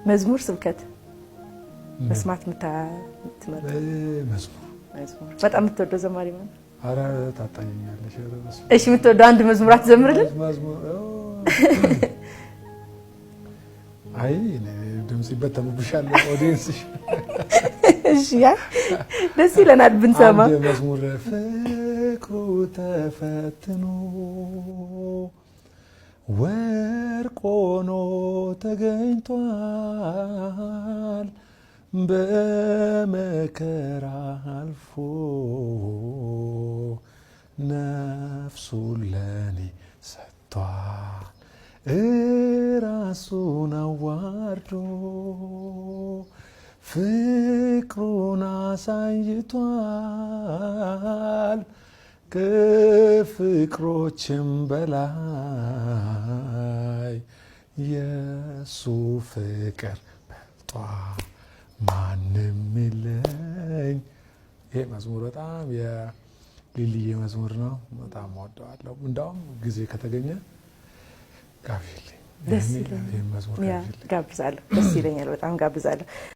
መዝሙር ስብከት መስማት ምትመርጥ መዝሙር በጣም የምትወደው ዘማሪ ማለት አረ ታጣኛለሽ እሺ የምትወደው አንድ መዝሙር አትዘምርልን መዝሙር አይ ድምጽ ይበተንብሻል ኦዲየንስሽ እሺ ያ ደስ ይለናል ብንሰማ አንድ መዝሙር ፍቅሩ ተፈትኖ ወርቅ ሆኖ ተገኝቷል በመከራ አልፎ ነፍሱን ለኔ ሰጥቷል ራሱን አዋርዶ ፍቅሩን አሳይቷል ከፍቅሮችም በላይ የሱ ፍቅር በልጧል ማንም የለኝ ይሄ መዝሙር በጣም የሊሊዬ መዝሙር ነው በጣም ወደዋለሁ እንዳውም ጊዜ ከተገኘ ጋብዥልኝ ደስ ይለኛል ያ ጋብዛለሁ ደስ ይለኛል በጣም ጋብዛለሁ